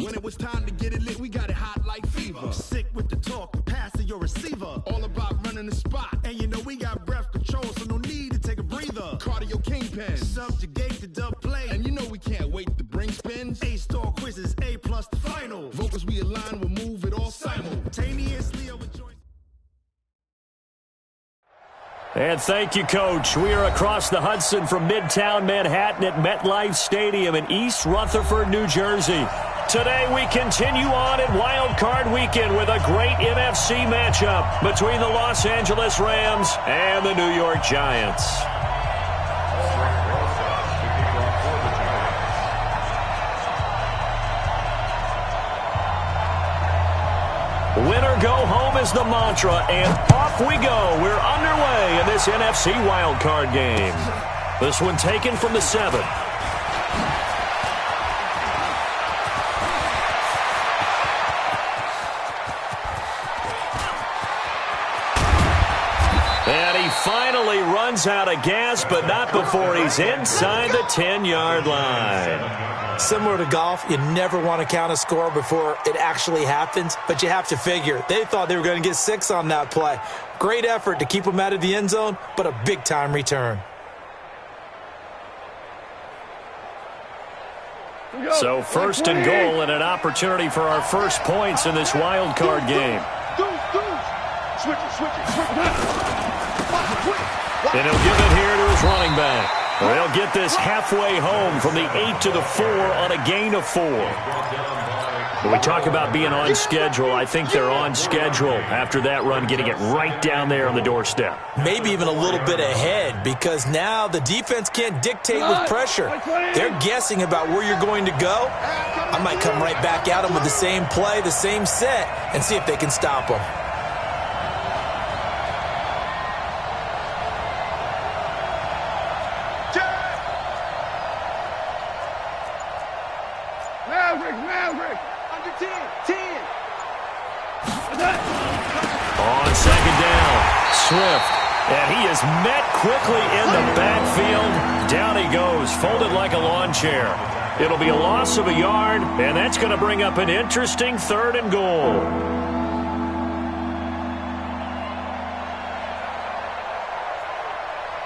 When it was time to get it lit, we got it hot like fever. Sick with the talk, passing your receiver. All about running the spot. And you know we got breath control, so no need to take a breather. Cardio kingpin, subjugate the dub play. And you know we can't wait to bring spins. A-star quizzes, A+ the final. Vocals we align, we'll move it all simultaneously. And thank you, Coach. We are across the Hudson from Midtown Manhattan at MetLife Stadium in East Rutherford, New Jersey. Today we continue on in Wild Card Weekend with a great NFC matchup between the Los Angeles Rams and the New York Giants. Winner go home is the mantra, and off we go. We're underway in this NFC wildcard game. This one taken from the 7. And he finally runs out of gas, but not before he's inside the 10-yard line. Similar to golf, you never want to count a score before it actually happens, but you have to figure they thought they were going to get 6 on that play. Great effort to keep them out of the end zone, but a big-time return. So first and goal and an opportunity for our first points in this wild card game. And he'll give it here to his running back. They'll get this halfway home from the 8 to the 4 on a gain of 4. When we talk about being on schedule, I think they're on schedule after that run, getting it right down there on the doorstep. Maybe even a little bit ahead, because now the defense can't dictate with pressure. They're guessing about where you're going to go. I might come right back at them with the same play, the same set, and see if they can stop them. On second down, Swift. And he is met quickly in the backfield. Down he goes, folded like a lawn chair. It'll be a loss of a yard, and that's going to bring up an interesting 3rd and goal.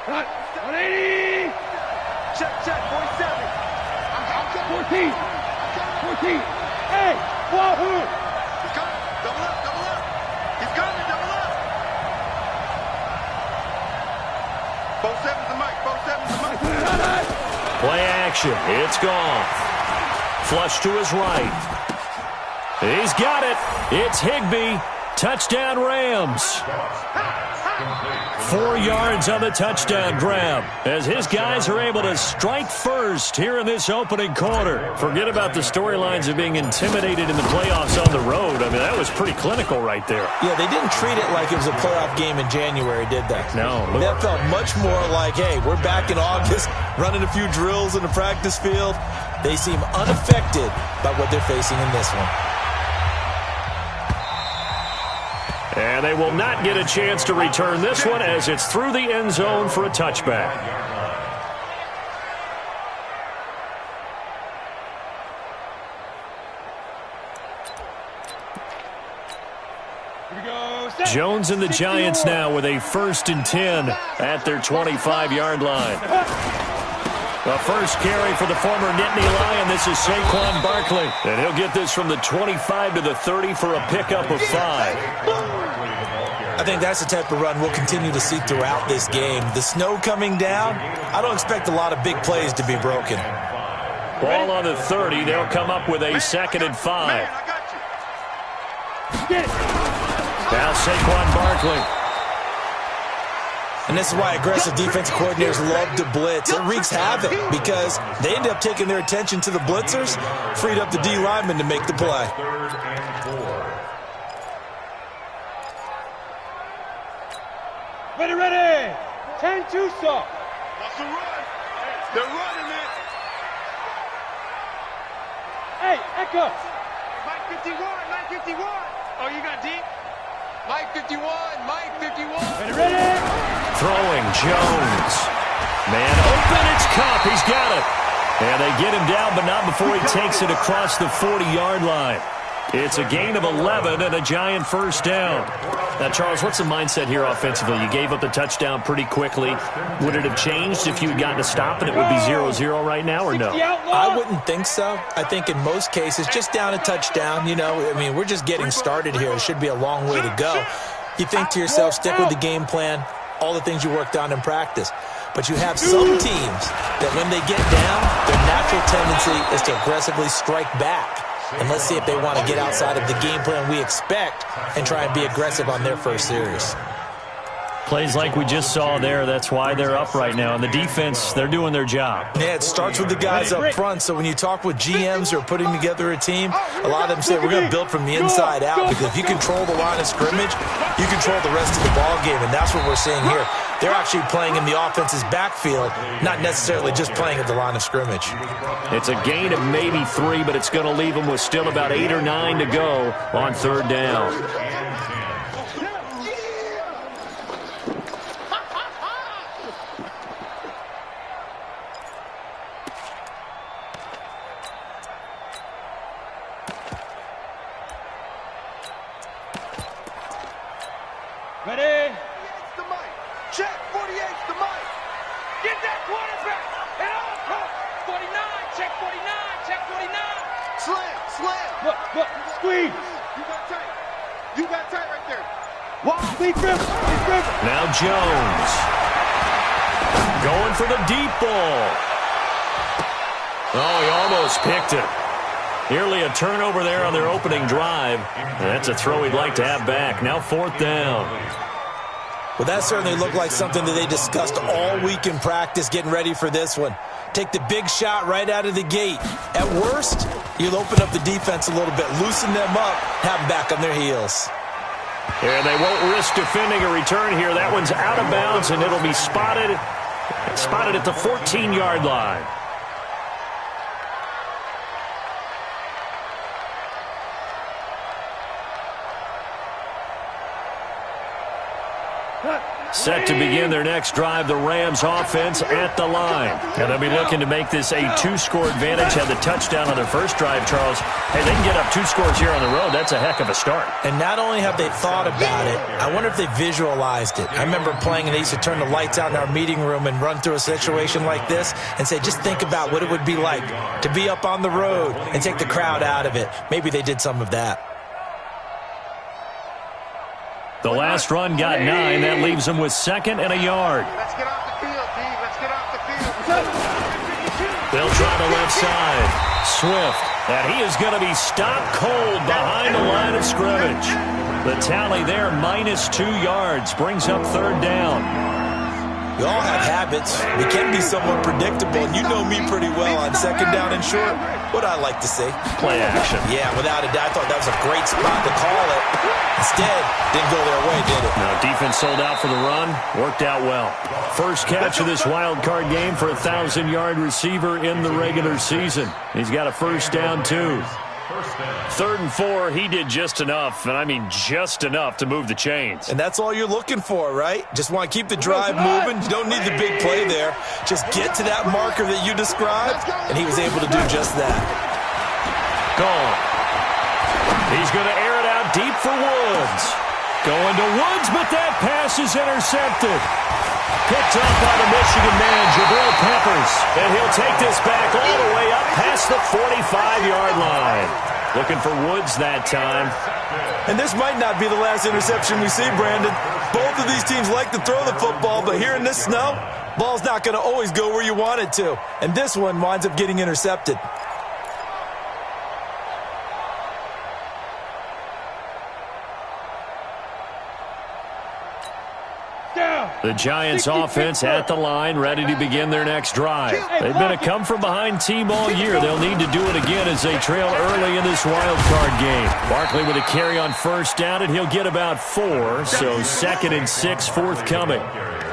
Cut. 180. Check. 47. 14. Hey, Wahoo. He's coming. Double up. He's coming. Double up. Both sevens to Mike. Play action. It's gone. Flush to his right. He's got it. It's Higbee. Touchdown Rams. 4 yards on the touchdown grab as his guys are able to strike first here in this opening quarter. Forget about the storylines of being intimidated in the playoffs on the road. I mean, that was pretty clinical right there. Yeah, they didn't treat it like it was a playoff game in January, did they? No. That felt much more like, hey, we're back in August, running a few drills in the practice field. They seem unaffected by what they're facing in this one. And they will not get a chance to return this one as it's through the end zone for a touchback. Jones and the Giants now with a 1st and 10 at their 25-yard line. The first carry for the former Nittany Lion. This is Saquon Barkley. And he'll get this from the 25 to the 30 for a pickup of 5. I think that's the type of run we'll continue to see throughout this game. The snow coming down, I don't expect a lot of big plays to be broken. Ball on the 30. They'll come up with a 2nd and 5. Now Saquon Barkley. And this is why aggressive defensive coordinators love to blitz. It wreaks havoc because they end up taking their attention to the blitzers, freed up the D lineman to make the play. Ready. 10-2 stop. That's a run. They're running it. Hey, echo. Mike 51. Oh, you got deep? Mike 51. Ready. Throwing Jones. Man open, it's Cup. He's got it. And they get him down, but not before he takes it across the 40-yard line. It's a gain of 11 and a giant first down. Now, Charles, what's the mindset here offensively? You gave up the touchdown pretty quickly. Would it have changed if you had gotten a stop and it would be 0-0 right now, or no? I wouldn't think so. I think in most cases, just down a touchdown, you know, I mean, we're just getting started here. It should be a long way to go. You think to yourself, stick with the game plan, all the things you worked on in practice. But you have some teams that when they get down, their natural tendency is to aggressively strike back. And let's see if they want to get outside of the game plan we expect and try and be aggressive on their first series. Plays like we just saw there, that's why they're up right now. And the defense, they're doing their job. Yeah, it starts with the guys up front. So when you talk with GMs who are putting together a team, a lot of them say we're going to build from the inside out, because if you control the line of scrimmage, you control the rest of the ball game, and that's what we're seeing here. They're actually playing in the offense's backfield, not necessarily just playing at the line of scrimmage. It's a gain of maybe 3, but it's going to leave them with still about 8 or 9 to go on third down. Ready? 48's the mic. Check. 48's the mic. Get that quarterback. And all 49. Check 49. Check 49. Slam. Slam. Look. Squeeze. You got tight. You got tight right there. Wow. Big grip. Now Jones. Going for the deep ball. Oh, he almost picked it. Nearly a turnover there on their opening drive. That's a throw he'd like to have back. Now fourth down. Well, that certainly looked like something that they discussed all week in practice, getting ready for this one. Take the big shot right out of the gate. At worst, you'll open up the defense a little bit, loosen them up, have them back on their heels. And they won't risk defending a return here. That one's out of bounds, and it'll be spotted at the 14-yard line. Set to begin their next drive, the Rams offense at the line. And they'll be looking to make this a 2-score advantage. Had the touchdown on their first drive, Charles. Hey, they can get up 2 scores here on the road. That's a heck of a start. And not only have they thought about it, I wonder if they visualized it. I remember playing, and they used to turn the lights out in our meeting room and run through a situation like this and say, just think about what it would be like to be up on the road and take the crowd out of it. Maybe they did some of that. The last run got 9. That leaves them with 2nd and a yard. Let's get off the field, D. Let's get off the field. They'll try the left side. Swift. And he is going to be stopped cold behind the line of scrimmage. The tally there, -2 yards, brings up third down. We all have habits. We can be somewhat predictable, and you know me pretty well on 2nd down and short. What I like to see. Play action. Yeah, without a doubt. I thought that was a great spot to call it. Instead, didn't go their way, did it? No, defense sold out for the run. Worked out well. First catch of this wild card game for a 1,000-yard receiver in the regular season. He's got a first down, too. 3rd and 4, he did just enough, and I mean just enough to move the chains. And that's all you're looking for, right? Just want to keep the drive moving. You don't need the big play there. Just get to that marker that you described, and he was able to do just that. Gone. He's going to air it out deep for Woods. Going to Woods, but that pass is intercepted. Picked up by the Michigan man, Jabril Peppers. And he'll take this back all the way up past the 45-yard line. Looking for Woods that time. And this might not be the last interception we see, Brandon. Both of these teams like to throw the football, but here in this snow, ball's not going to always go where you want it to. And this one winds up getting intercepted. The Giants offense at the line, ready to begin their next drive. They've been a come-from-behind team all year. They'll need to do it again as they trail early in this wild card game. Barkley with a carry on first down, and he'll get about 4, so 2nd and 6 forthcoming.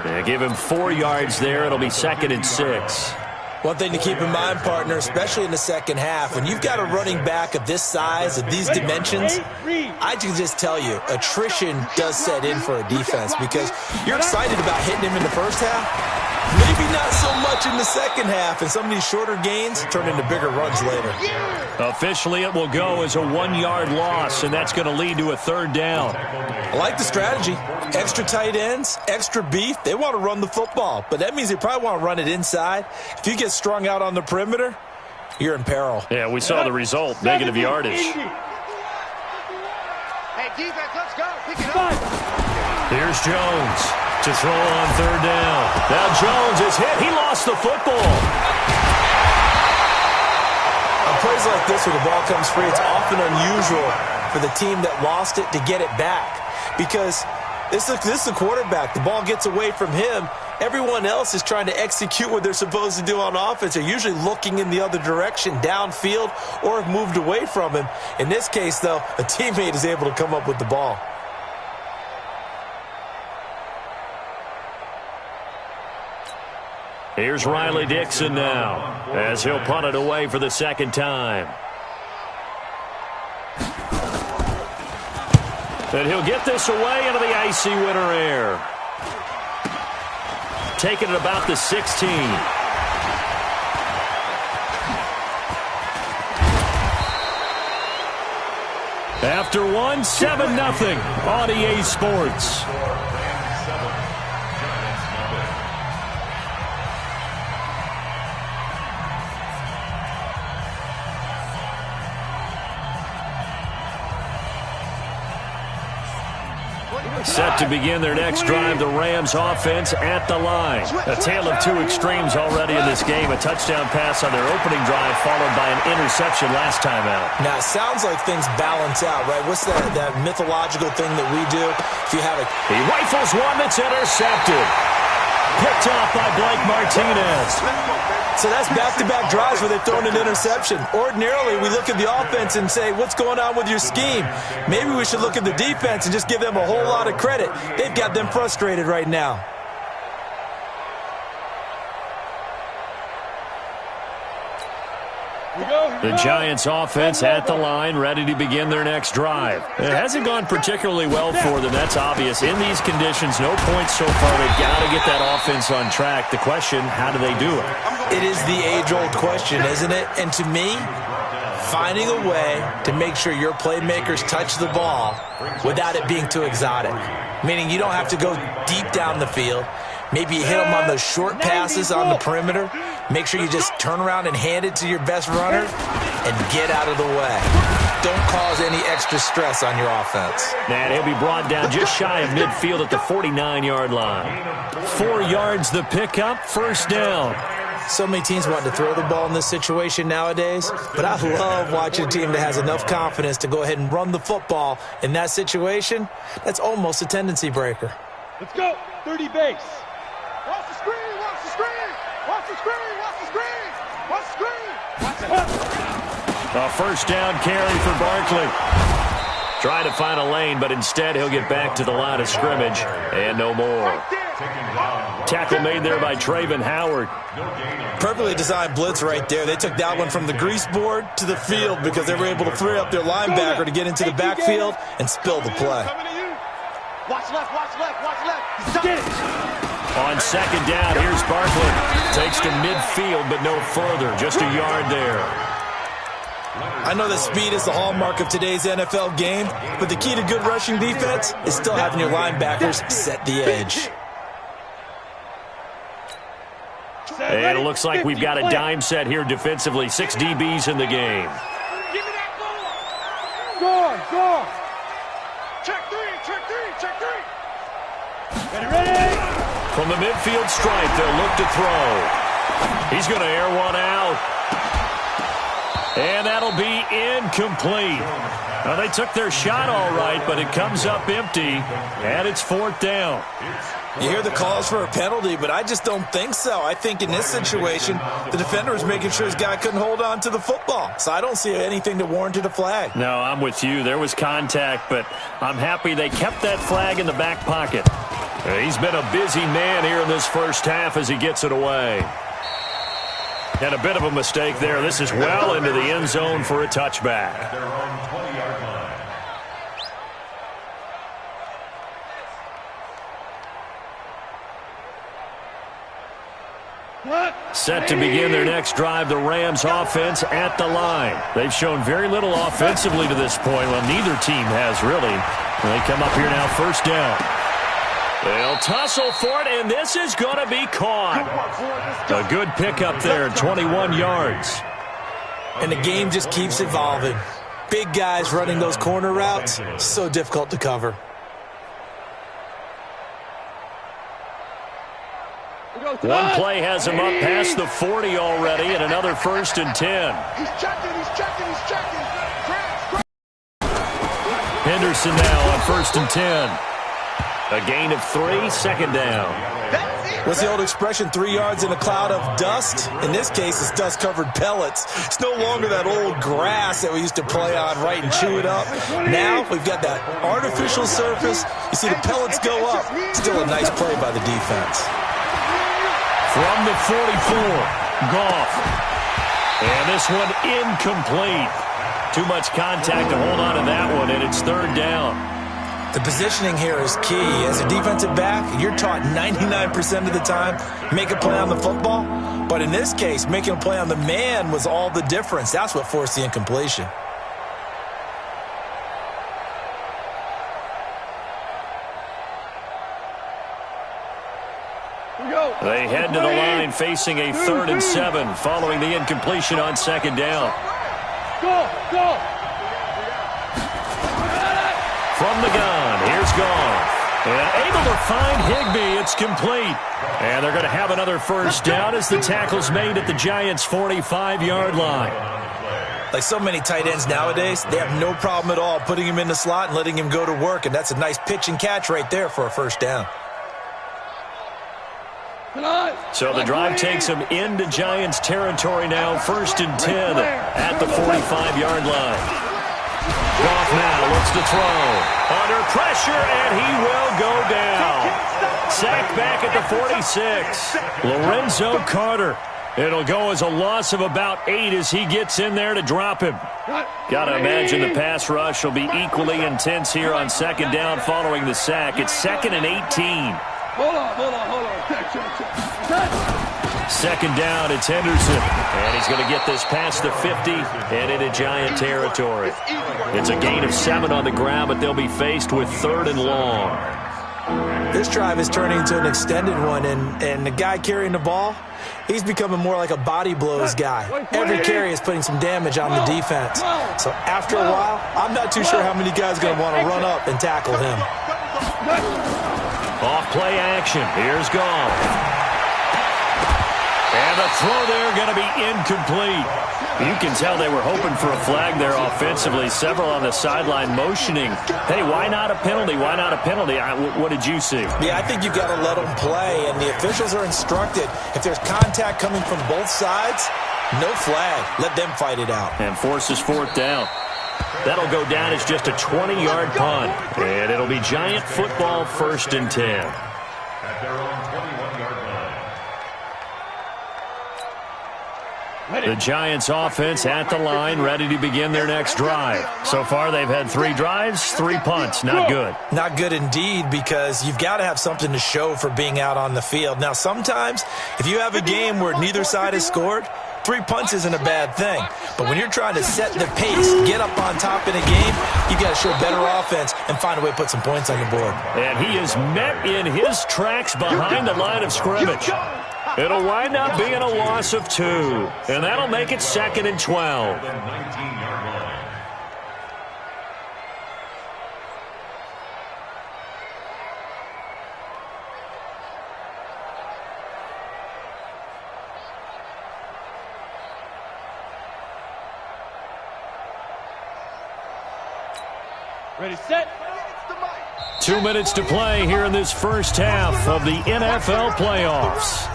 They give him 4 yards there. It'll be 2nd and 6. One thing to keep in mind, partner, especially in the second half, when you've got a running back of this size, of these dimensions, I can just tell you, attrition does set in for a defense because you're excited about hitting him in the first half. Maybe not so much in the second half, and some of these shorter gains turn into bigger runs later. Officially, it will go as a 1-yard loss, and that's going to lead to a 3rd down. I like the strategy. Extra tight ends, extra beef. They want to run the football, but that means they probably want to run it inside. If you get strung out on the perimeter, you're in peril. Yeah, we saw the result, negative yardage. Hey, defense, let's go. Pick it up. Here's Jones to throw on 3rd down. Now Jones is hit. He lost the football. On plays like this where the ball comes free, it's often unusual for the team that lost it to get it back because this is the quarterback. The ball gets away from him. Everyone else is trying to execute what they're supposed to do on offense. They're usually looking in the other direction, downfield, or have moved away from him. In this case, though, a teammate is able to come up with the ball. Here's Riley Dixon now as he'll punt it away for the 2nd time. And he'll get this away into the icy winter air. Taking it about the 16. After 1, 7-0 on EA Sports. Set to begin their next drive, the Rams offense at the line. A tale of 2 extremes already in this game. A touchdown pass on their opening drive followed by an interception last time out. Now, it sounds like things balance out, right? What's that mythological thing that we do? If you have He rifles one that's intercepted. Picked off by Blake Martinez. So that's back-to-back drives where they've thrown an interception. Ordinarily, we look at the offense and say, what's going on with your scheme? Maybe we should look at the defense and just give them a whole lot of credit. They've got them frustrated right now. The Giants offense at the line, ready to begin their next drive. It hasn't gone particularly well for them, that's obvious. In these conditions, no points so far. They've got to get that offense on track. The question, how do they do it? It is the age-old question, isn't it? And to me, finding a way to make sure your playmakers touch the ball without it being too exotic. Meaning you don't have to go deep down the field. Maybe you hit them on those short passes on the perimeter. Make sure you just turn around and hand it to your best runner and get out of the way. Don't cause any extra stress on your offense. And he'll be brought down just shy of midfield at the 49-yard line. 4 yards the pickup, 1st down. So many teams want to throw the ball in this situation nowadays, but I love watching a team that has enough confidence to go ahead and run the football in that situation. That's almost a tendency breaker. Let's go. 30 base. Watch the screen. Watch the screen. Watch the screen. Watch the screen. Watch the screen. Watch the A 1st down carry for Barkley. Trying to find a lane, but instead he'll get back to the line of scrimmage and no more. Tackle made there by Traven Howard. Perfectly designed blitz right there. They took that one from the grease board to the field because they were able to free up their linebacker to get into the backfield and spill the play. Watch left, watch left, watch left. Get it. On 2nd down, here's Barkley. Takes to midfield, but no further. Just a yard there. I know that speed is the hallmark of today's NFL game, but the key to good rushing defense is still having your linebackers set the edge. And it looks like we've got a dime set here defensively. 6 DBs in the game. Give me that ball. Go. Check 3, check 3, check 3. Ready. From the midfield stripe, they'll look to throw. He's going to air one out. And that'll be incomplete. Now, they took their shot all right, but it comes up empty, and it's 4th down. You hear the calls for a penalty, but I just don't think so. I think in this situation, the defender was making sure his guy couldn't hold on to the football. So I don't see anything that warranted a flag. No, I'm with you. There was contact, but I'm happy they kept that flag in the back pocket. He's been a busy man here in this 1st half as he gets it away. And a bit of a mistake there. This is well into the end zone for a touchback. Set to begin their next drive, the Rams offense at the line. They've shown very little offensively to this point. Well, neither team has really. They come up here now, first down. They'll tussle for it, and this is going to be caught. A good pickup there, 21 yards. And the game just keeps evolving. Big guys running those corner routes, so difficult to cover. One play has him up past the 40 already, and another 1st and 10. He's checking. Henderson now on 1st and 10. A gain of 3, second down. What's the old expression, 3 yards in a cloud of dust? In this case, it's dust-covered pellets. It's no longer that old grass that we used to play on, right, and chew it up. Now we've got that artificial surface. You see the pellets go up. Still a nice play by the defense. From the 44, Goff. And this one incomplete. Too much contact to hold on to that one, and it's 3rd down. The positioning here is key. As a defensive back, you're taught 99% of the time, make a play on the football. But in this case, making a play on the man was all the difference. That's what forced the incompletion. They head to the line facing a 3rd and 7 following the incompletion on 2nd down. Go! From the gun, here's Goff. And able to find Higbee. It's complete. And they're going to have another 1st down as the tackle's made at the Giants' 45-yard line. Like so many tight ends nowadays, they have no problem at all putting him in the slot and letting him go to work. And that's a nice pitch and catch right there for a 1st down. So the drive takes them into Giants territory now, 1st and 10 at the 45-yard line. Goff now looks to throw. Under pressure, and he will go down. Sacked back at the 46. Lorenzo Carter. It'll go as a loss of about 8 as he gets in there to drop him. Got to imagine the pass rush will be equally intense here on 2nd down following the sack. It's 2nd and 18. Hold on. Check. 2nd down, it's Henderson. And he's going to get this past the 50 and into Giant territory. It's a gain of 7 on the ground, but they'll be faced with 3rd and long. This drive is turning into an extended one, and the guy carrying the ball, he's becoming more like a body blows guy. Every carry is putting some damage on the defense. So after a while, I'm not too sure how many guys are going to want to run up and tackle him. Off play action. Here's Goff. And the throw there going to be incomplete. You can tell they were hoping for a flag there offensively. Several on the sideline motioning. Hey, why not a penalty? Why not a penalty? What did you see? Yeah, I think you've got to let them play, and the officials are instructed. If there's contact coming from both sides, no flag. Let them fight it out. And forces 4th down. That'll go down as just a 20-yard punt. And it'll be Giant football, 1st and 10. The Giants offense at the line, ready to begin their next drive. So far, they've had 3 drives, 3 punts. Not good. Not good indeed, because you've got to have something to show for being out on the field. Now, sometimes, if you have a game where neither side has scored, 3 punts isn't a bad thing. But when you're trying to set the pace, get up on top in a game, you've got to show better offense and find a way to put some points on the board. And he is met in his tracks behind the line of scrimmage. It'll wind up being a loss of 2, and that'll make it 2nd and 12. Ready, set. 2 minutes to play here in this first half of the NFL playoffs.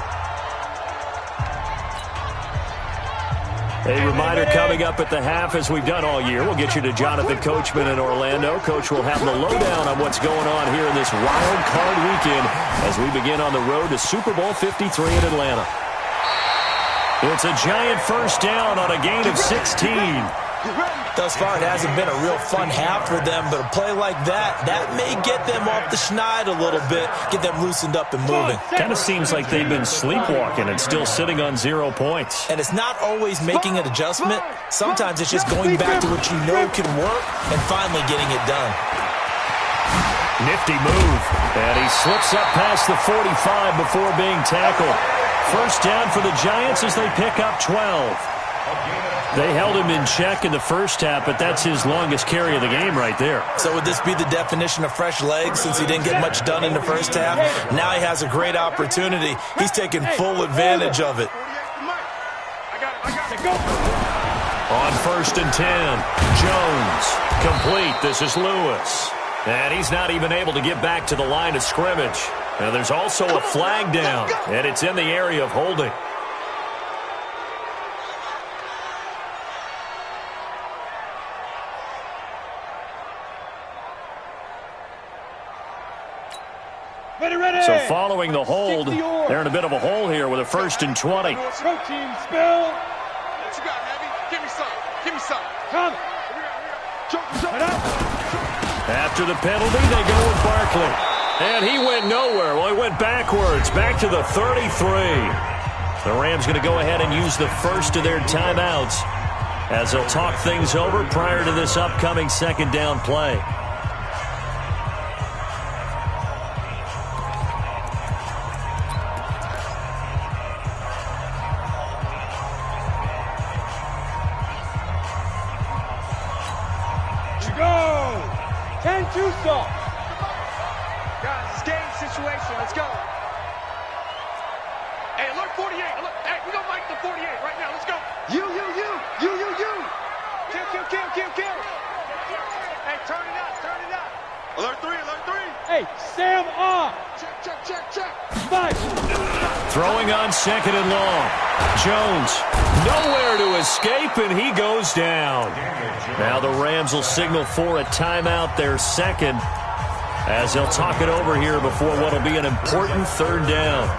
A reminder coming up at the half, as we've done all year. We'll get you to Jonathan Coachman in Orlando. Coach will have the lowdown on what's going on here in this wild card weekend as we begin on the road to Super Bowl 53 in Atlanta. It's a Giant 1st down on a gain of 16. Thus far, it hasn't been a real fun half for them, but a play like that may get them off the schneid a little bit, get them loosened up and moving. Kind of seems like they've been sleepwalking and still sitting on 0 points. And it's not always making an adjustment. Sometimes it's just going back to what you know can work and finally getting it done. Nifty move. And he slips up past the 45 before being tackled. First down for the Giants as they pick up 12. They held him in check in the first half, but that's his longest carry of the game right there. So would this be the definition of fresh legs since he didn't get much done in the first half? Now he has a great opportunity. He's taking full advantage of it. On 1st and 10, Jones. Complete. This is Lewis. And he's not even able to get back to the line of scrimmage. Now there's also a flag down, and it's in the area of holding. So following the hold, they're in a bit of a hole here with a 1st and 20. Protein spill. What you got, Heavy? Give me some. Give me some. Come. After the penalty, they go with Barkley. And he went nowhere. Well, he went backwards, back to the 33. The Rams going to go ahead and use the first of their timeouts as they'll talk things over prior to this upcoming 2nd down play. Guys, it's game situation. Let's go. Hey, alert 48. Alert. Hey, we gonna mic the 48 right now. Let's go. You. Kill. Hey, turn it up. Alert 3. Hey, Sam off. Check. Five. Throwing on 2nd and long. Jones, nowhere to escape, and he goes down. Now the Rams will signal for a timeout, their 2nd, as they'll talk it over here before what will be an important 3rd down.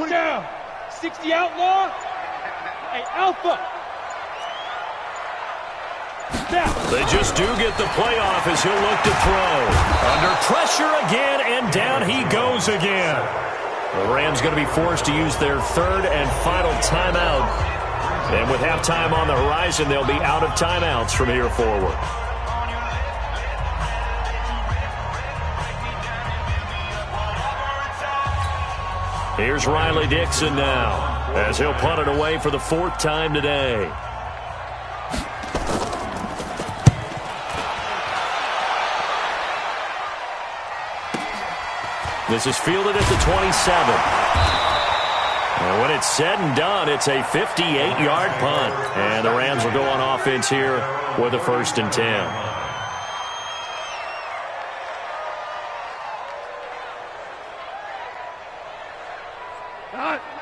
Down. 60 outlaw. Hey, Alpha. Snap. They just do get the playoff as he'll look to throw. Under pressure again, and down he goes again. The Rams going to be forced to use their 3rd and final timeout. And with halftime on the horizon, they'll be out of timeouts from here forward. Here's Riley Dixon now, as he'll punt it away for the 4th time today. This is fielded at the 27. And when it's said and done, it's a 58-yard punt. And the Rams will go on offense here with a 1st and 10.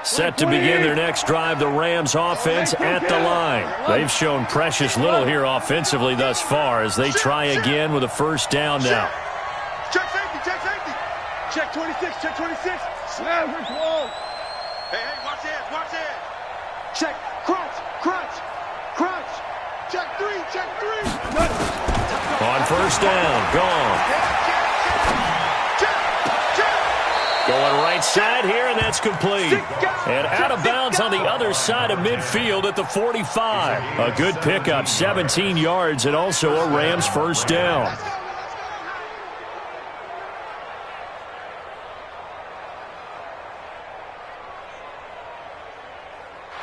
Set to begin their next drive, the Rams offense at the line. They've shown precious little here offensively thus far as they try again with a 1st down now. Check safety. Check 26. Snap, we're close. Hey, watch it. Check, crunch. Check 3. On 1st down, gone. Going right side here, and that's complete. And out of bounds on the other side of midfield at the 45. A good pickup, 17 yards, and also a Rams 1st down.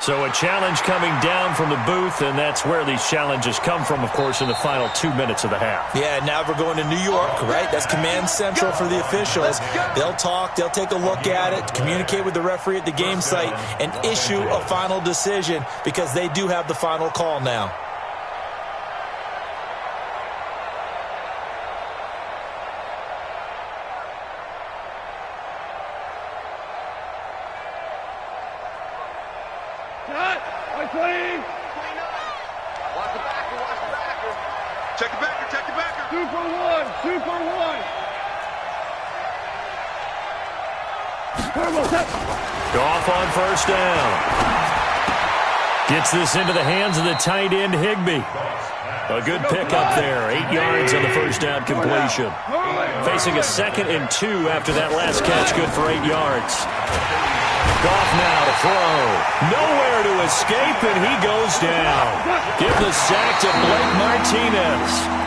So a challenge coming down from the booth, and that's where these challenges come from, of course, in the final 2 minutes of the half. Yeah, now we're going to New York, right? That's command central for the officials. They'll talk, they'll take a look at it, communicate with the referee at the game site, and issue a final decision because they do have the final call now. Goff on first down. Gets this into the hands of the tight end, Higbee. A good pickup there. 8 yards on the first down completion. Facing a 2nd and 2 after that last catch, good for 8 yards. Goff now to throw. Nowhere to escape, and he goes down. Give the sack to Blake Martinez.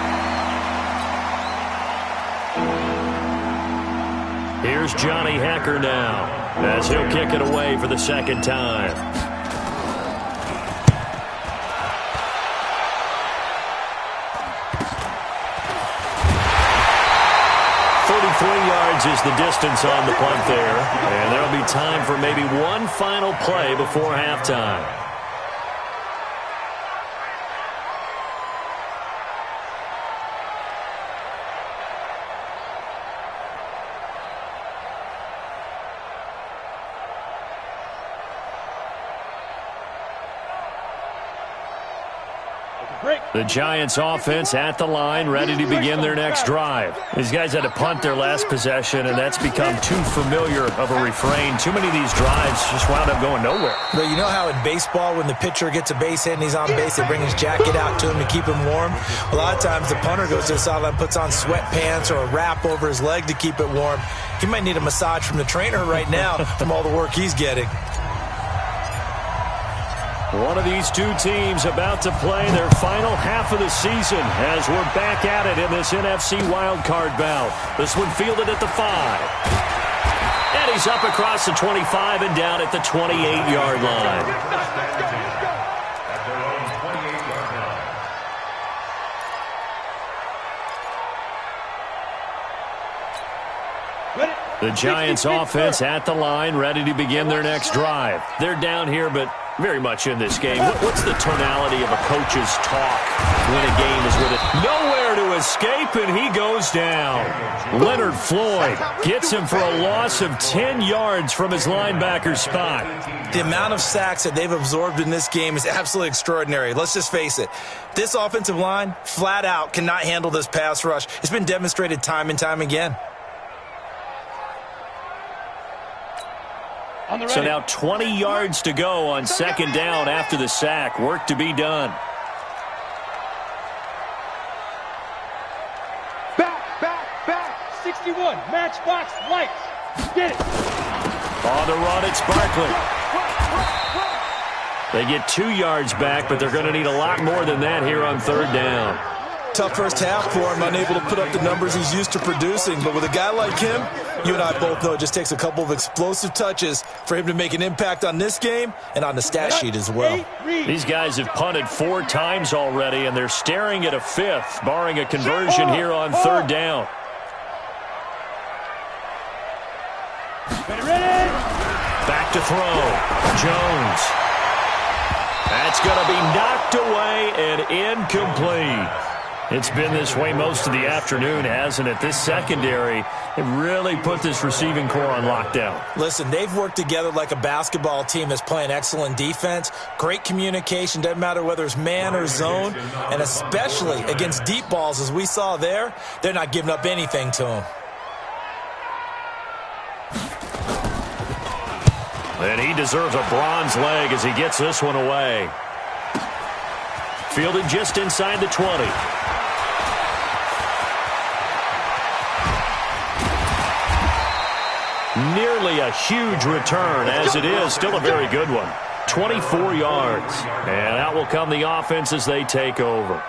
Here's Johnny Hecker now, as he'll kick it away for the 2nd time. 43 yards is the distance on the punt there, and there'll be time for maybe one final play before halftime. The Giants offense at the line, ready to begin their next drive. These guys had to punt their last possession, and that's become too familiar of a refrain. Too many of these drives just wound up going nowhere. But you know how in baseball, when the pitcher gets a base hit and he's on base, they bring his jacket out to him to keep him warm? A lot of times the punter goes to the sideline, puts on sweatpants or a wrap over his leg to keep it warm. He might need a massage from the trainer right now from all the work he's getting. One of these two teams about to play their final half of the season as we're back at it in this NFC wildcard bout. This one fielded at the 5. And he's up across the 25 and down at the 28-yard line. The Giants offense at the line, ready to begin their next drive. They're down here, but very much in this game. What's the tonality of a coach's talk when a game is with it? Nowhere to escape, and he goes down. Leonard Floyd gets him for a loss of 10 yards from his linebacker spot. The amount of sacks that they've absorbed in this game is absolutely extraordinary. Let's just face it. This offensive line, flat out, cannot handle this pass rush. It's been demonstrated time and time again. So now 20 yards to go on 2nd down after the sack. Work to be done. Back. 61. Matchbox lights. Get it. On the run, it's Barkley. They get 2 yards back, but they're going to need a lot more than that here on 3rd down. Tough first half for him, unable to put up the numbers he's used to producing. But with a guy like him, you and I both know it just takes a couple of explosive touches for him to make an impact on this game and on the stat sheet as well. These guys have punted 4 times already, and they're staring at a 5th, barring a conversion here on 3rd down. Back to throw. Jones. That's going to be knocked away and incomplete. It's been this way most of the afternoon, hasn't it? This secondary, it really put this receiving core on lockdown. Listen, they've worked together like a basketball team that's playing excellent defense. Great communication, doesn't matter whether it's man or zone. And especially against deep balls, as we saw there, they're not giving up anything to them. And he deserves a bronze leg as he gets this one away. Fielded just inside the 20. Nearly a huge return, as it is. Still a very good one. 24 yards. And out will come the offense as they take over.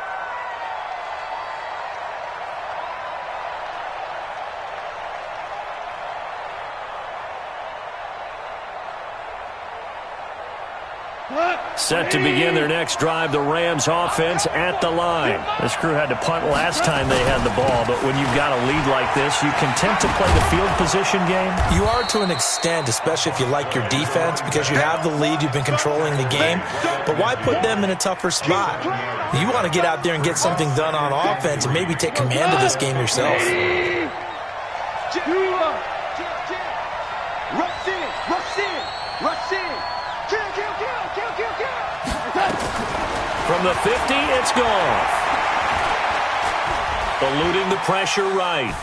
Set to begin their next drive, the Rams offense at the line. This crew had to punt last time they had the ball, but when you've got a lead like this, you content to play the field position game? You are to an extent, especially if you like your defense, because you have the lead, you've been controlling the game. But why put them in a tougher spot? You want to get out there and get something done on offense and maybe take command of this game yourself. From the 50, it's gone. Eluding the pressure right.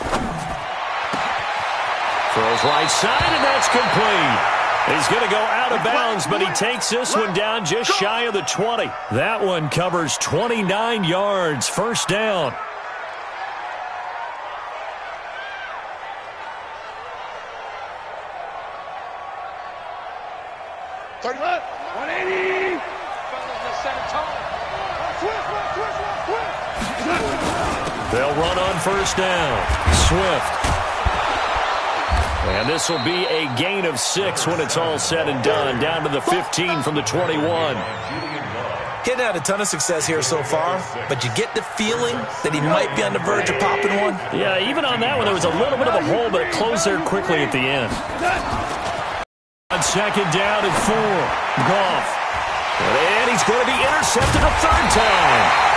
Throws right side, and that's complete. He's going to go out of bounds, but he takes this one down just shy of the 20. That one covers 29 yards. First down. They'll run on first down. Swift. And this will be a gain of 6 when it's all said and done. Down to the 15 from the 21. Getting had a ton of success here so far, but you get the feeling that he might be on the verge of popping one. Yeah, even on that one, there was a little bit of a hole, but it closed there quickly at the end. On second down and 4. Goff. And he's going to be intercepted a third time.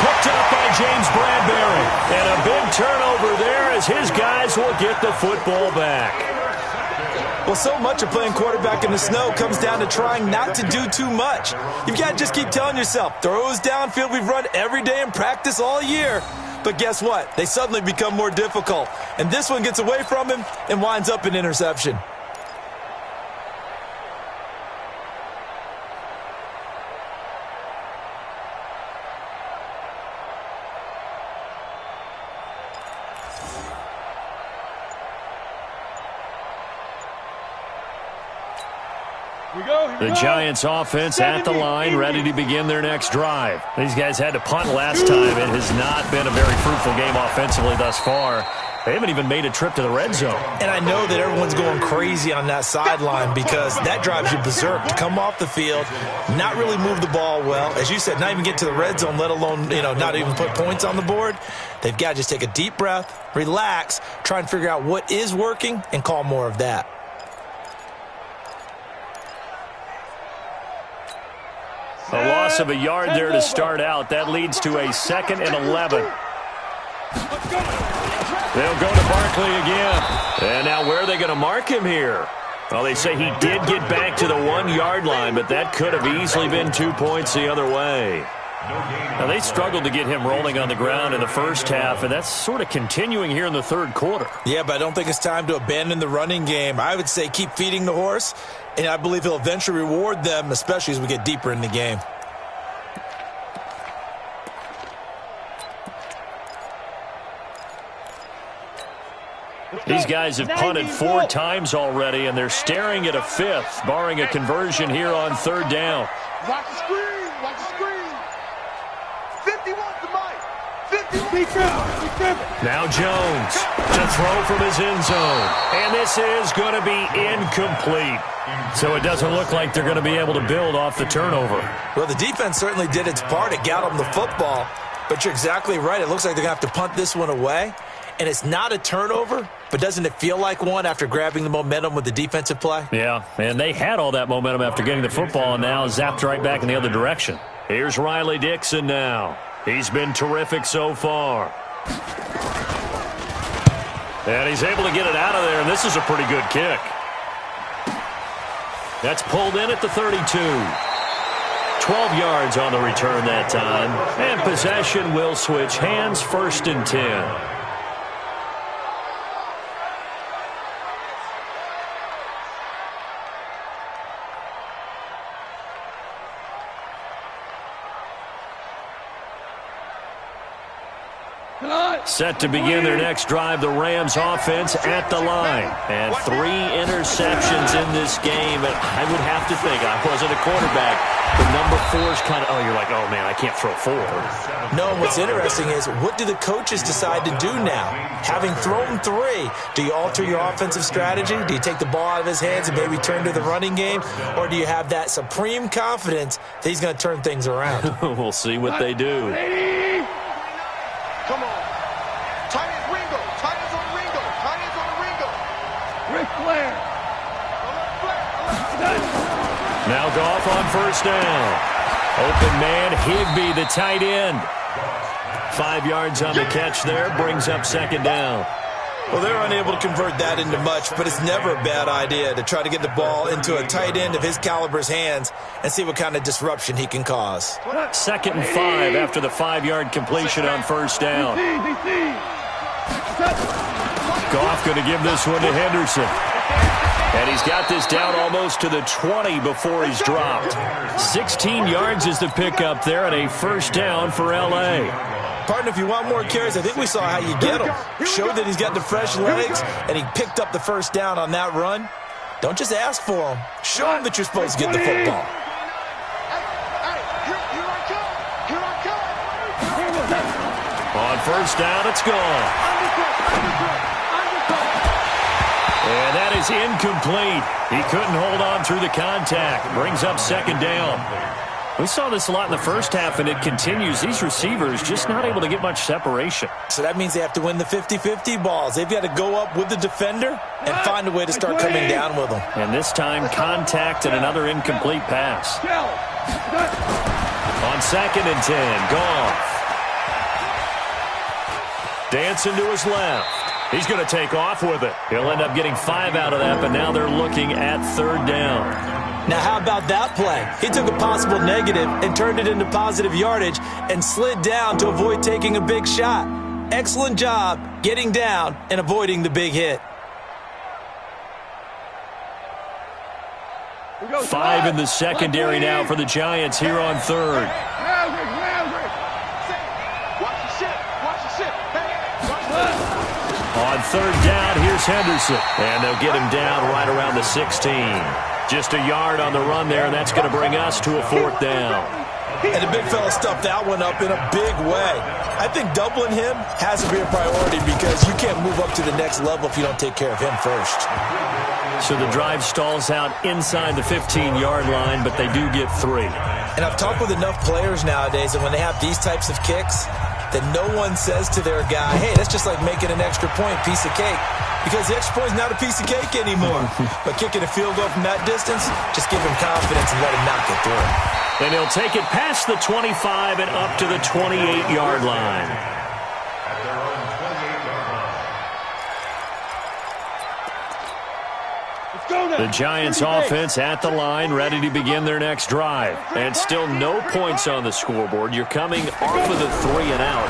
Picked up by James Bradbury. And a big turnover there as his guys will get the football back. Well, so much of playing quarterback in the snow comes down to trying not to do too much. You've got to just keep telling yourself, throws downfield we've run every day in practice all year. But guess what? They suddenly become more difficult. And this one gets away from him and winds up an interception. The Giants offense at the line, ready to begin their next drive. These guys had to punt last time. It has not been a very fruitful game offensively thus far. They haven't even made a trip to the red zone. And I know that everyone's going crazy on that sideline because that drives you berserk to come off the field, not really move the ball well. As you said, not even get to the red zone, let alone, not even put points on the board. They've got to just take a deep breath, relax, try and figure out what is working and call more of that. A loss of a yard there to start out. That leads to a 2nd and 11. They'll go to Barkley again. And now where are they going to mark him here? Well, they say he did get back to the 1-yard line, but that could have easily been 2 points the other way. Now, they struggled to get him rolling on the ground in the first half, and that's sort of continuing here in the third quarter. Yeah, but I don't think it's time to abandon the running game. I would say keep feeding the horse, and I believe he'll eventually reward them, especially as we get deeper in the game. These guys have punted 4 times already, and they're staring at a 5th, barring a conversion here on third down. Watch the screen. Watch the screen. 50 wants the mic. 50 Now Jones to throw from his end zone. And this is going to be incomplete. So it doesn't look like they're going to be able to build off the turnover. Well, the defense certainly did its part. It got them the football. But you're exactly right. It looks like they're going to have to punt this one away. And it's not a turnover, but doesn't it feel like one after grabbing the momentum with the defensive play? Yeah, and they had all that momentum after getting the football and now zapped right back in the other direction. Here's Riley Dixon now. He's been terrific so far. And he's able to get it out of there, and this is a pretty good kick. That's pulled in at the 32. 12 yards on the return that time. And possession will switch hands, 1st and 10. Set to begin their next drive, the Rams offense at the line. And 3 interceptions in this game. And I would have to think, I wasn't a quarterback, but number 4 is kind of, you're like, oh, man, I can't throw 4. No, what's interesting is, what do the coaches decide to do now? Having thrown 3, do you alter your offensive strategy? Do you take the ball out of his hands and maybe turn to the running game? Or do you have that supreme confidence that he's going to turn things around? We'll see what they do. Come on. Tight is Ringo. Tight is on Ringo. Tight is on Ringo. Ric Flair. Now Goff on first down. Open man, Higbee, the tight end. 5 yards on the catch there, brings up second down. Well, they're unable to convert that into much, but it's never a bad idea to try to get the ball into a tight end of his caliber's hands and see what kind of disruption he can cause. 2nd and 5 after the 5-yard completion on first down. Goff going to give this one to Henderson. And he's got this down almost to the 20 before he's dropped. 16 yards is the pickup there and a first down for L.A. Partner, if you want more carries, I think we saw how you get him. Showed that he's got the fresh legs, and he picked up the first down on that run. Don't just ask for him. Show him that you're supposed to get the football. On first down, it's gone. And that is incomplete. He couldn't hold on through the contact. Brings up second down. We saw this a lot in the first half, and it continues. These receivers just not able to get much separation. So that means they have to win the 50-50 balls. They've got to go up with the defender and find a way to start coming down with them. And this time, contact and another incomplete pass. On 2nd and 10, Goff. Dancing to his left. He's going to take off with it. He'll end up getting 5 out of that, but now they're looking at third down. Now, how about that play? He took a possible negative and turned it into positive yardage and slid down to avoid taking a big shot. Excellent job getting down and avoiding the big hit. 5 in the secondary now for the Giants here on third. On third down, here's Henderson. And they'll get him down right around the 16. Just a yard on the run there, and that's going to bring us to a 4th down. And the big fella stuffed that one up in a big way. I think doubling him has to be a priority because you can't move up to the next level if you don't take care of him first. So the drive stalls out inside the 15-yard line, but they do get 3. And I've talked with enough players nowadays, and when they have these types of kicks, that no one says to their guy, hey, that's just like making an extra point, piece of cake. Because the extra point is not a piece of cake anymore. But kicking a field goal from that distance, just give him confidence and let him knock it through. And he'll take it past the 25 and up to the 28-yard line. The Giants offense at the line, ready to begin their next drive. And still no points on the scoreboard. You're coming off of the 3 and out.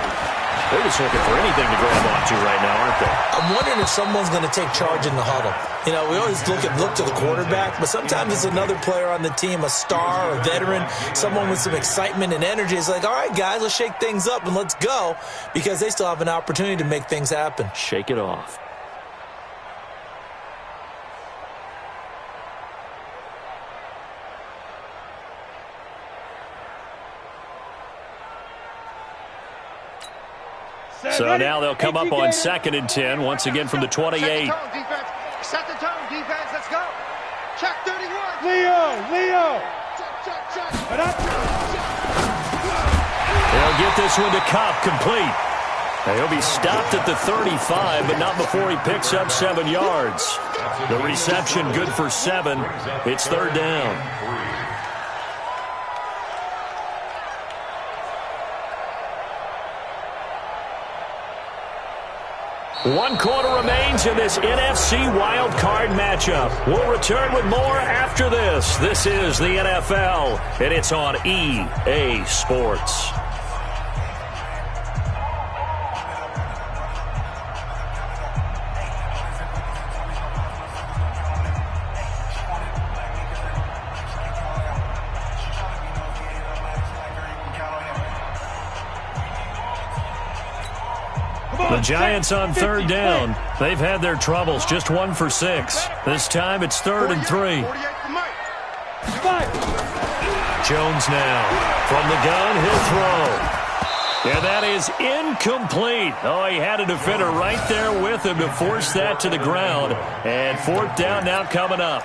They're just looking for anything to grab onto right now, aren't they? I'm wondering if someone's going to take charge in the huddle. You know, we always look to the quarterback, but sometimes it's another player on the team, a star, a veteran, someone with some excitement and energy. It's like, all right, guys, let's shake things up and let's go, because they still have an opportunity to make things happen. Shake it off. So now they'll come up on 2nd and 10, once again from the 28. Set the tone, defense. Let's go. Check 31. Leo. Check. They'll get this one to Cobb, complete. Now he'll be stopped at the 35, but not before he picks up 7 yards. The reception good for 7. It's third down. 1 quarter remains in this NFC Wild Card matchup. We'll return with more after this. This is the NFL, and it's on EA Sports. The Giants on third down. They've had their troubles, just 1 for 6. This time it's 3rd and 3. Jones now. From the gun, he'll throw. And that is incomplete. Oh, he had a defender right there with him to force that to the ground. And 4th down now coming up.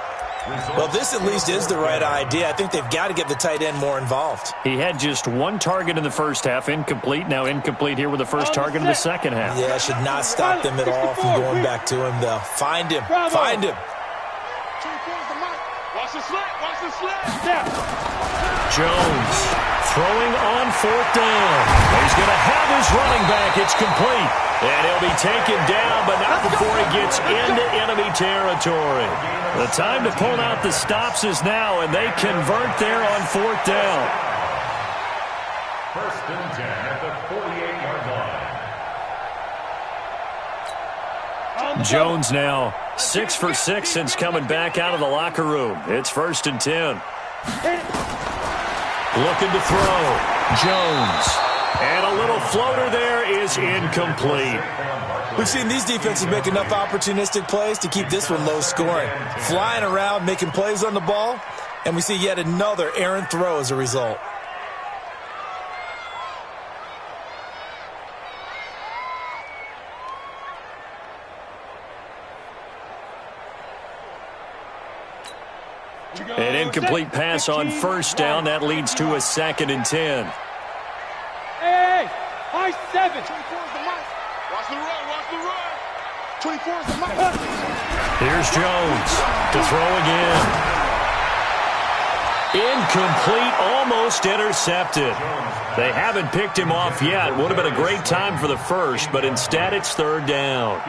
Well, this at least is the right idea. I think they've got to get the tight end more involved. He had just 1 target in the first half, incomplete. Now incomplete here with the first target in the second half. Yeah, should not stop them at all from going back to him, though. Find him. Find him. Watch the slant. Watch the slant. Jones throwing on 4th down. He's going to have his running back. It's complete. And he'll be taken down, but not before he gets into enemy territory. The time to pull out the stops is now, and they convert there on 4th down. 1st and 10 at the 48-yard line. Jones now 6 for 6 since coming back out of the locker room. It's 1st and 10. Looking to throw. Jones. And a little floater there is incomplete. We've seen these defenses make enough opportunistic plays to keep this one low scoring. Flying around, making plays on the ball, and we see yet another errant throw as a result. An incomplete pass on 1st down. That leads to a 2nd and 10. Hey, high 7. 24 is the mic. Watch the run. Watch the run. 24 is the mic. Here's Jones to throw again. Incomplete, almost intercepted. They haven't picked him off yet. Would have been a great time for the first, but instead it's 3rd down.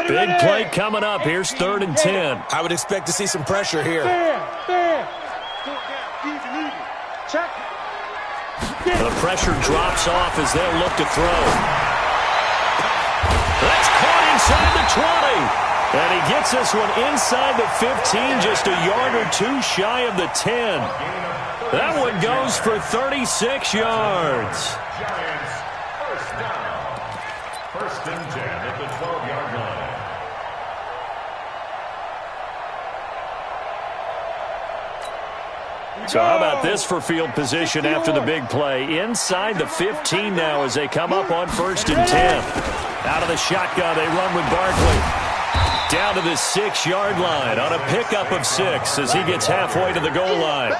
Big play coming up. Here's 3rd and 10. I would expect to see some pressure here. Check. The pressure drops off as they'll look to throw. That's caught inside the 20. And he gets this one inside the 15, just a yard or 2 shy of the 10. That one goes for 36 yards. Giants, 1st down. 1st and 10 at the 12-yard line. So how about this for field position after the big play? Inside the 15 now as they come up on 1st and 10. Out of the shotgun, they run with Barkley. Down to the 6-yard line on a pickup of 6 as he gets halfway to the goal line.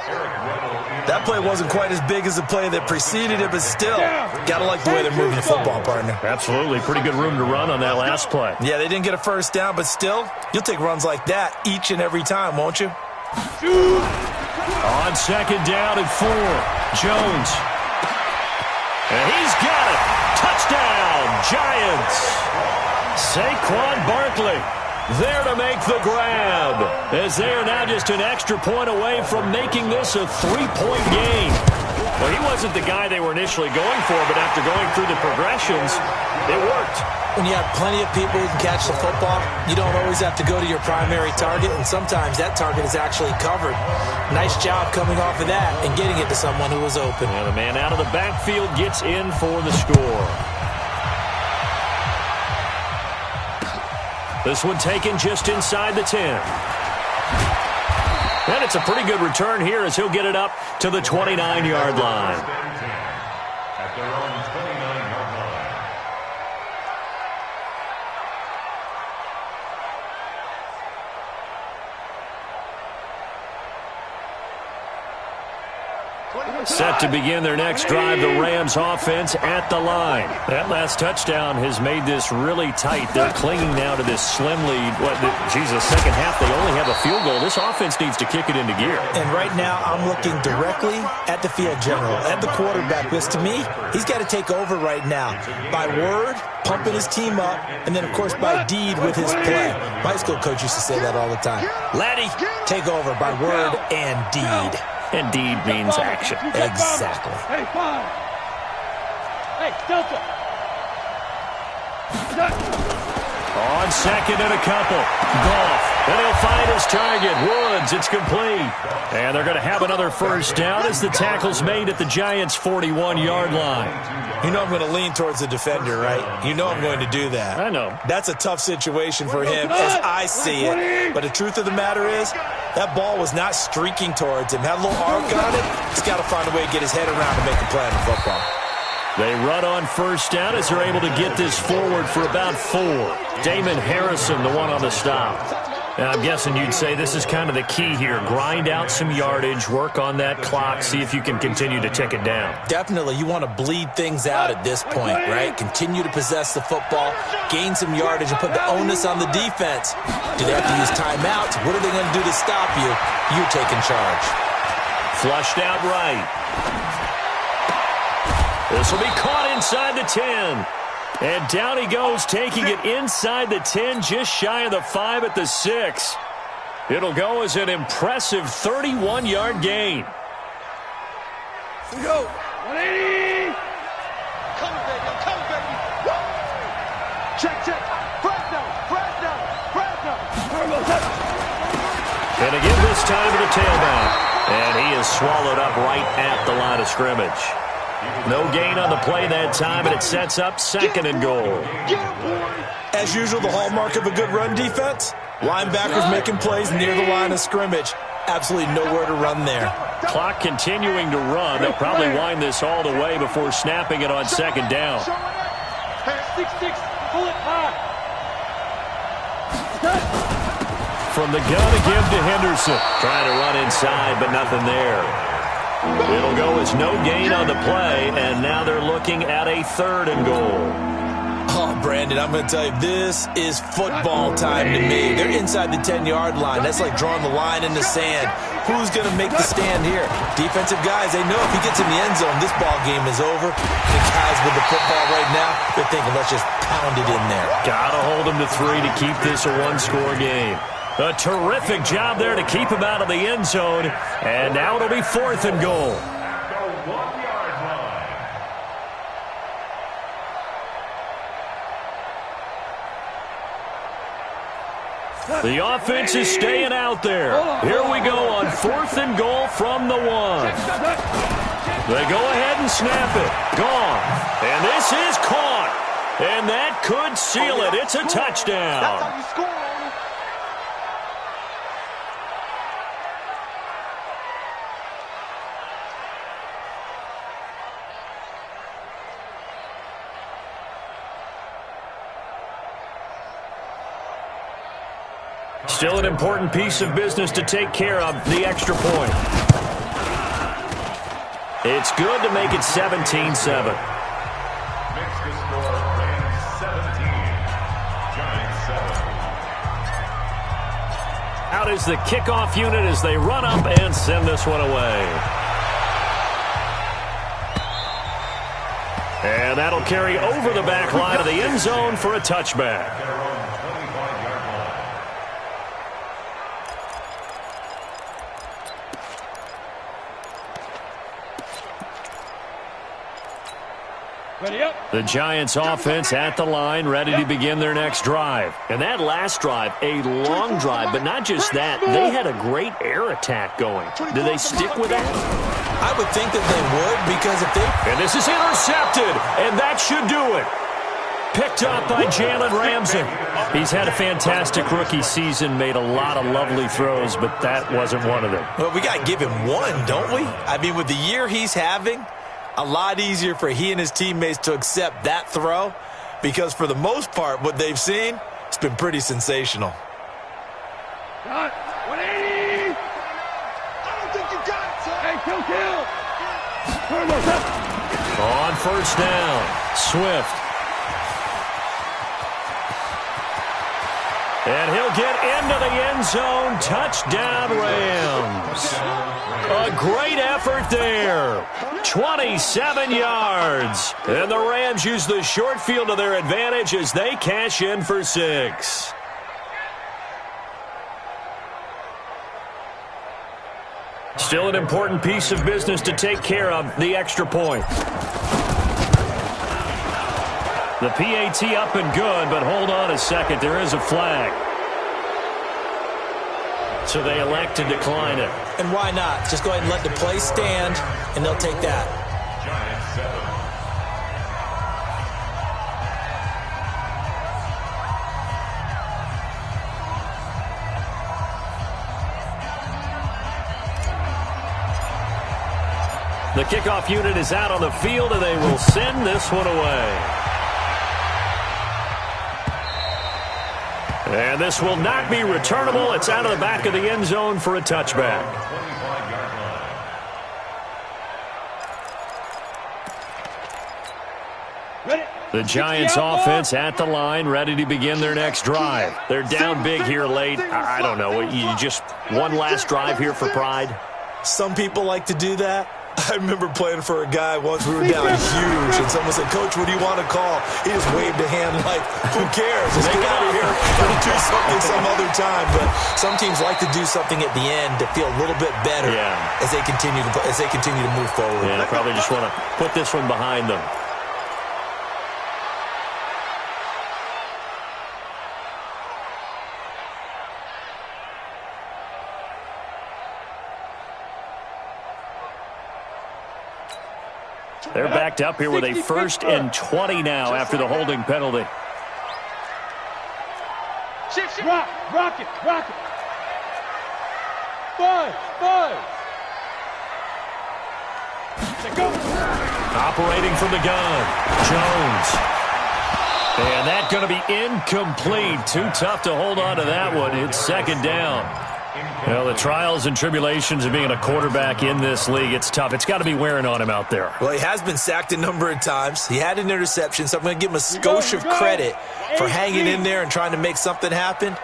That play wasn't quite as big as the play that preceded it, but still, got to like the way they're moving the football, partner. Absolutely. Pretty good room to run on that last play. Yeah, they didn't get a 1st down, but still, you'll take runs like that each and every time, won't you? On 2nd down and 4, Jones. And he's got it. Touchdown, Giants. Saquon Barkley there to make the grab, as they are now just an extra point away from making this a 3-point game. Well, he wasn't the guy they were initially going for, but after going through the progressions, it worked. When you have plenty of people who can catch the football, you don't always have to go to your primary target, and sometimes that target is actually covered. Nice job coming off of that and getting it to someone who was open. And the man out of the backfield gets in for the score. This one taken just inside the 10. And it's a pretty good return here as he'll get it up to the 29-yard line. At their own 29-yard line. Set to begin their next drive, the Rams offense at the line. That last touchdown has made this really tight. They're clinging now to this slim lead. Second half, they only have a field goal. This offense needs to kick it into gear. And right now, I'm looking directly at the field general, at the quarterback, because to me, he's got to take over right now. By word, pumping his team up, and then, of course, by deed with his play. My high school coach used to say that all the time. Laddie, take over by word and deed. And deed means action. Exactly. Hey, 5. Hey, Delta. On 2nd and a couple. Goff And he'll find his target. Woods, it's complete. And they're going to have another first down as the tackle's made at the Giants' 41-yard line. You know I'm going to lean towards the defender, right? You know I'm going to do that. I know. That's a tough situation for him as I see it. But the truth of the matter is, that ball was not streaking towards him. Had a little arc on it. He's got to find a way to get his head around to make a play in football. They run on first down as they're able to get this forward for about 4. Damon Harrison, the one on the stop. And I'm guessing you'd say this is kind of the key here. Grind out some yardage, work on that clock, see if you can continue to tick it down. Definitely. You want to bleed things out at this point, right? Continue to possess the football, gain some yardage, and put the onus on the defense. Do they have to use timeouts? What are they going to do to stop you? You're taking charge. Flushed out right. This will be caught inside the 10. And down he goes, taking it inside the 10, just shy of the 5 at the 6. It'll go as an impressive 31-yard gain. Here we go. 180. Come, baby. Come, baby. Woo! Check. Fresno. And again this time to the tailback. And he is swallowed up right at the line of scrimmage. No gain on the play that time, and it sets up 2nd and goal. As usual, the hallmark of a good run defense, linebackers making plays near the line of scrimmage. Absolutely nowhere to run there. Clock continuing to run. They'll probably wind this all the way before snapping it on 2nd down. 6-6. Pull it high. From the gun again to Henderson. Trying to run inside, but nothing there. It'll go as no gain on the play, and now they're looking at a 3rd and goal. Oh, Brandon, I'm going to tell you, this is football time to me. They're inside the 10-yard line. That's like drawing the line in the sand. Who's going to make the stand here? Defensive guys, they know if he gets in the end zone, this ball game is over. The guys with the football right now, they're thinking, let's just pound it in there. Got to hold him to 3 to keep this a 1-score game. A terrific job there to keep him out of the end zone. And now it'll be 4th and goal. The 1-yard line. The offense is staying out there. Here we go on 4th and goal from the 1. They go ahead and snap it. Gone. And this is caught. And that could seal it. It's a touchdown. That's how you score. Still an important piece of business to take care of, the extra point. It's good to make it 17-7. Makes the score Rams 17, Giants 7. Out is the kickoff unit as they run up and send this one away. And that'll carry over the back line of the end zone for a touchback. Ready up. The Giants offense at the line, ready to begin their next drive. And that last drive, a long drive, but not just that. They had a great air attack going. Do they stick with that? I would think that they would, because if they... And this is intercepted, and that should do it. Picked up by Jalen Ramsey. He's had a fantastic rookie season, made a lot of lovely throws, but that wasn't one of them. Well, we got to give him one, don't we? I mean, with the year he's having, a lot easier for he and his teammates to accept that throw, because for the most part, what they've seen, it's been pretty sensational. 180. I don't think you got it, son. Hey, kill. On first down, Swift. And he'll get into the end zone. Touchdown, Rams. A great effort there. 27 yards. And the Rams use the short field to their advantage as they cash in for 6. Still an important piece of business to take care of, the extra point. The PAT up and good, but hold on a second. There is a flag. So they elect to decline it. And why not? Just go ahead and let the play stand, and they'll take that. Giants 7. The kickoff unit is out on the field, and they will send this one away. And this will not be returnable. It's out of the back of the end zone for a touchback. 25-yard line. The Giants offense at the line, ready to begin their next drive. They're down big here late. I don't know. You just one last drive here for pride? Some people like to do that. I remember playing for a guy once. We were down huge, and someone said, "Coach, what do you want to call?" He just waved a hand like, "Who cares? Let's get out of here. We'll do something some other time." But some teams like to do something at the end to feel a little bit better as they continue to move forward. Yeah, probably just want to put this one behind them. They're backed up here with a 1st and 20 now after the holding penalty. Shift. Rock it. 5. Go. Operating from the gun, Jones. And that's going to be incomplete. Too tough to hold on to that one. It's 2nd down. Well, the trials and tribulations of being a quarterback in this league, it's tough. It's got to be wearing on him out there. Well, he has been sacked a number of times. He had an interception, so I'm going to give him a skosh of credit for hanging in there and trying to make something happen,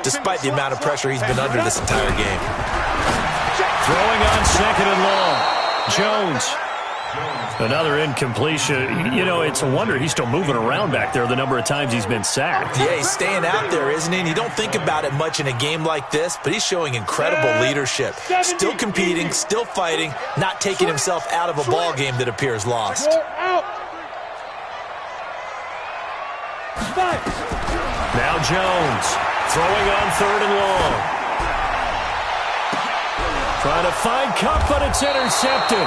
despite the amount of pressure he's been under this entire game. Throwing on 2nd and long. Jones. Another incompletion. You know, it's a wonder he's still moving around back there the number of times he's been sacked. Yeah, he's staying out there, isn't he? And you don't think about it much in a game like this, but he's showing incredible leadership. Still competing, still fighting, not taking himself out of a ball game that appears lost. Now Jones throwing on 3rd and long. Trying to find Cup, but it's intercepted.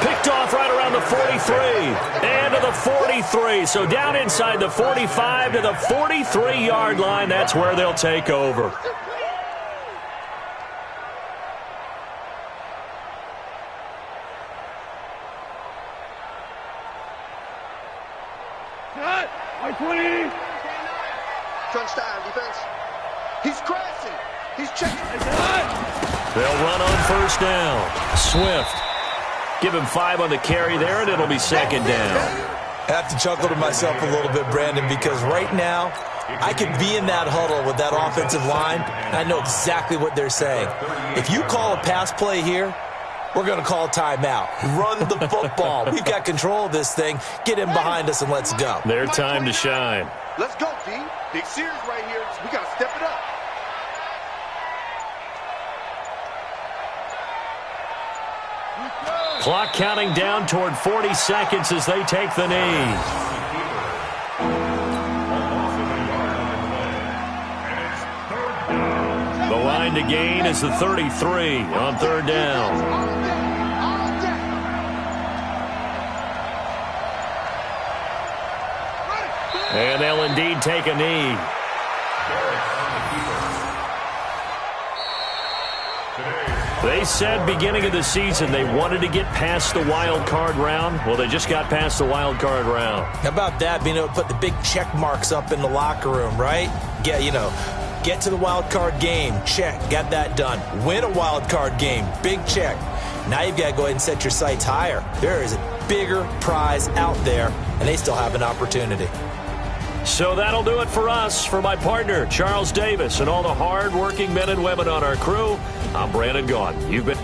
Picked off right around the 43 and to the 43. So down inside the 45 to the 43-yard line. That's where they'll take over. I-20. Touchdown, defense. He's crashing. He's checking. They'll run on 1st down. Swift. Give him 5 on the carry there, and it'll be 2nd down. I have to chuckle to myself a little bit, Brandon, because right now I could be in that huddle with that offensive line, and I know exactly what they're saying. If you call a pass play here, we're going to call a timeout. Run the football. We've got control of this thing. Get in behind us and let's go. Their time to shine. Let's go, D. Big series right here. We got to step it up. Clock counting down toward 40 seconds as they take the knee. The line to gain is the 33 on 3rd down. And they'll indeed take a knee. They said beginning of the season they wanted to get past the wild card round. Well, they just got past the wild card round. How about that, being able to put the big check marks up in the locker room, right? Get to the wild card game, check, got that done. Win a wild card game, big check. Now you've got to go ahead and set your sights higher. There is a bigger prize out there, and they still have an opportunity. So that'll do it for us. For my partner, Charles Davis, and all the hard-working men and women on our crew, I'm Brandon Gaudin. You've been